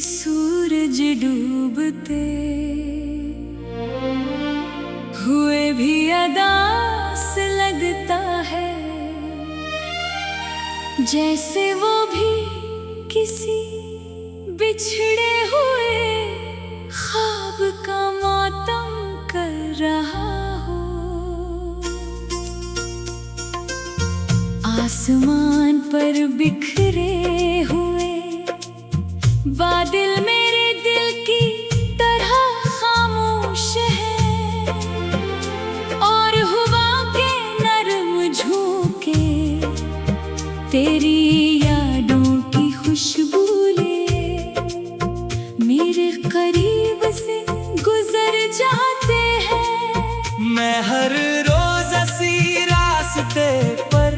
सूरज डूबते हुए भी अदास लगता है, जैसे वो भी किसी बिछड़े हुए ख्वाब का मातम कर रहा हो। आसमान पर बिखरे हुए बादल मेरे दिल की तरह खामोश है, और हवा के नरम झोंके तेरी यादों की खुशबू ले मेरे करीब से गुजर जाते हैं। मैं हर रोज इसी रास्ते पर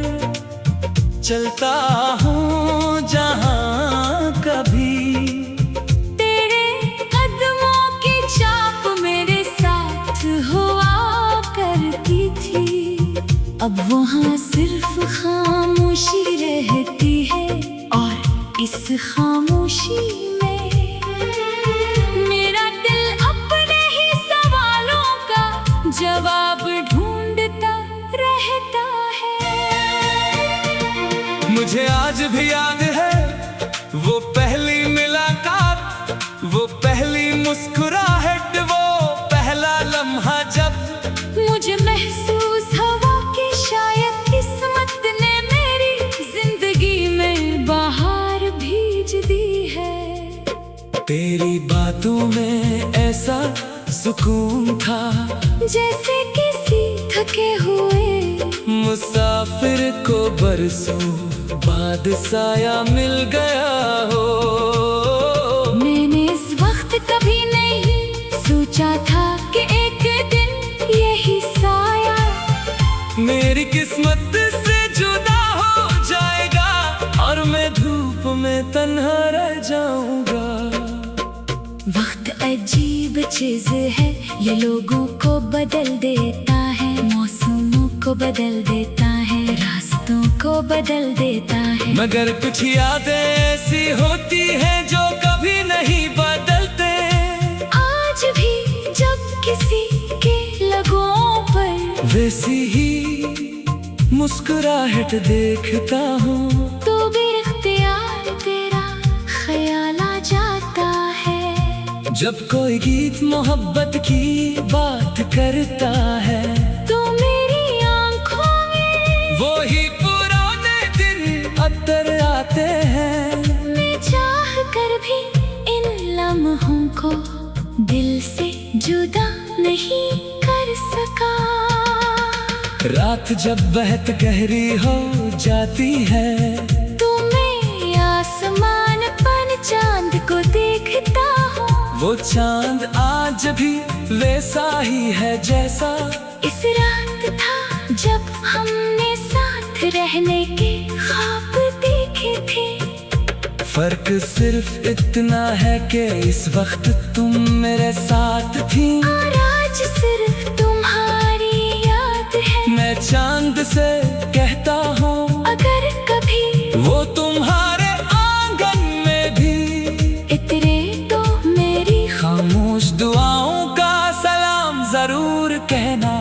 चलता हूँ जहाँ कभी तेरे कदमों की चाप मेरे साथ हुआ करती थी। अब वहाँ सिर्फ खामोशी रहती है, और इस खामोशी में मेरा दिल अपने ही सवालों का जवाब ढूंढता रहता है। मुझे आज भी याद है वो पहली मुलाकात, वो पहली मुस्कुराहट, वो पहला लम्हा जब मुझे महसूस हुआ कि शायद किस्मत ने मेरी जिंदगी में बहार भेज दी है। तेरी बातों में ऐसा सुकून था, जैसे किसी थके हुए मुसाफिर को बरसों बाद साया मिल गया हो। मैंने इस वक्त कभी नहीं सोचा था कि एक दिन यही साया मेरी किस्मत से जुदा हो जाएगा, और मैं धूप में तन्हा रह जाऊंगा। वक्त अजीब चीज है, ये लोगों को बदल देता है, मौसमों को बदल देता है, रास्तों को बदल देता है। मगर कुछ यादें ऐसी होती हैं जो कभी नहीं बदलते। आज भी जब किसी के लगों पर वैसी ही मुस्कुराहट देखता हूँ, तो बेइख्तियार तेरा ख्याल आ जाता है। जब कोई गीत मोहब्बत की बात करता है, तो मेरी आंखों में वो ही पुराने दिन अतर आते हैं। मैं चाह कर भी इन लम्हों को दिल से जुदा नहीं कर सका। रात जब बहुत गहरी हो जाती है, तो मैं आसमान पर चांद को देखता हूँ। वो चांद आज भी वैसा ही है जैसा इस रात था जब हमने साथ रहने के ख्वाब देखे थे। फर्क सिर्फ इतना है कि इस वक्त तुम मेरे साथ थी, और आज सिर्फ तुम्हारी याद है। मैं चांद से कहता हूँ अगर कभी वो तुम्हारे आंगन में भी इतरे तो मेरी खामोश दुआओं का सलाम जरूर कहना।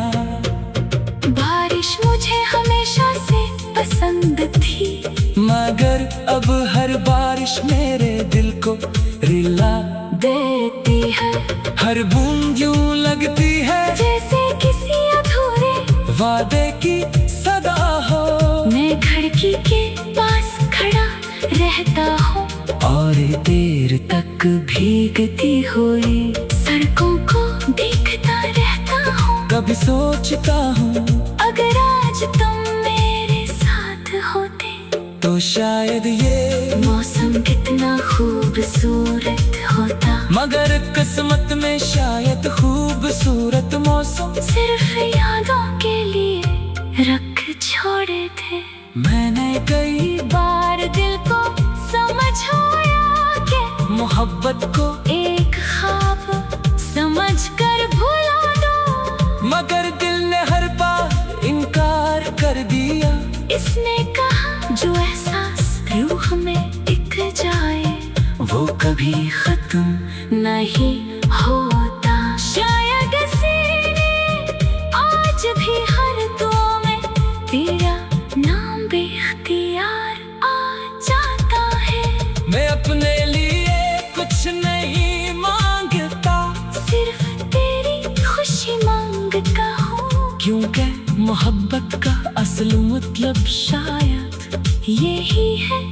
बारिश मुझे हमेशा से पसंद थी, मगर अब हर बारिश मेरे दिल को रिला देती है। हर बूंद यूं लगती है जैसे किसी अधूरे वादे की सदा हो। मैं खिड़की के पास खड़ा रहता हूँ, और देर तक भीगती हुई सड़कों को देखता रहता हूँ। कभी सोचता हूँ अगर आज तुम मेरे साथ होते तो शायद ये मौसम कितना खूबसूरत होता। मगर किस्मत में शायद खूबसूरत मौसम सिर्फ यादों के लिए रख छोड़े थे। मैंने कई बार दिल को समझाया कि मोहब्बत को एक ख्वाब समझ कर भुला दो, मगर दिल ने हर बार इनकार कर दिया। इसने कहा जो एहसास रूह में टिक जाए वो कभी खत्म नहीं होता। शायद सीने आज भी हर दुआ में तेरा नाम बेख्तियार आ जाता है। मैं अपने लिए कुछ नहीं मांगता, सिर्फ तेरी खुशी मांगता हूँ, क्योंकि मोहब्बत का असल मतलब शायद यही है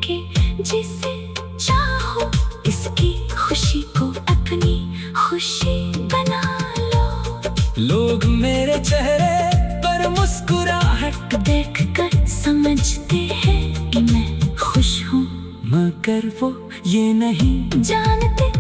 कि जिसे चाहो इसकी खुशी को अपनी खुशी बना लो। लोग मेरे चेहरे पर मुस्कुराहट देखकर समझते हैं कि मैं खुश हूँ, मगर वो ये नहीं जानते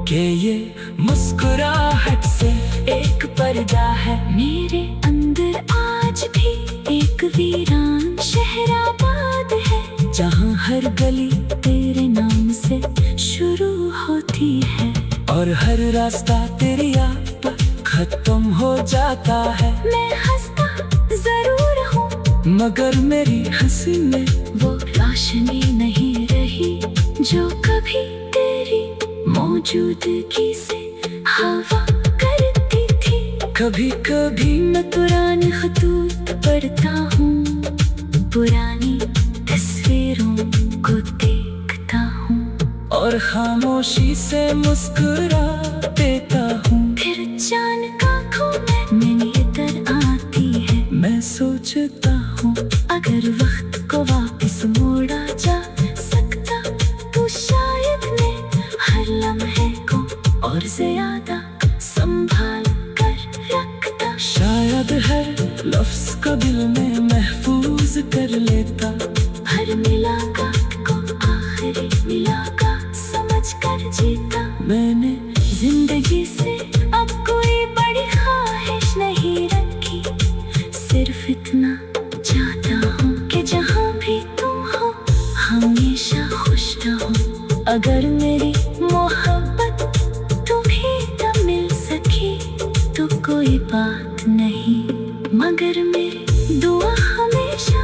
कि ये मुस्कुराहट से एक पर्दा है। मेरे अंदर आज भी एक वीरान शहराबाद है, जहाँ हर गली तेरे नाम से शुरू होती है, और हर रास्ता तेरी याद पर खत्म हो जाता है। मैं हंसता जरूर हूँ, मगर मेरी हंसी में वो रोशनी नहीं रही जो कभी तेरी मौजूदगी से हवा करती थी। कभी कभी मैं पुराने खतूत पढ़ता हूँ, पुरानी तस्वीरों को देखता हूँ, और खामोशी से मुस्कुरा देता हूँ। फिर अचानक आँखों में नजर आती है। मैं सोचता हूँ अगर वक्त को वापस मोड़ा जा सकता तो शायद मैं हर लम्हे को और ज्यादा संभाल कर रखता। शायद हर लफ्ज को दिल में महफूज कर लेता, हर मुलाकात को आखिरी मुलाकात समझ कर जीता। मैंने जिंदगी से अब कोई बड़ी ख्वाहिश नहीं रखी, सिर्फ इतना चाहता हूँ कि जहाँ भी तुम हो हमेशा खुश रहो। अगर मेरी मोहब्बत तुम्हें न मिल सकी तो कोई बात नहीं, मगर मेरी दुआ हमेशा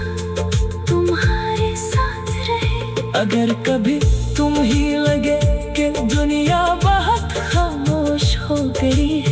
तुम्हारे साथ रहे। अगर कभी तुम ही लगे कि दुनिया बहुत खामोश हो गई है,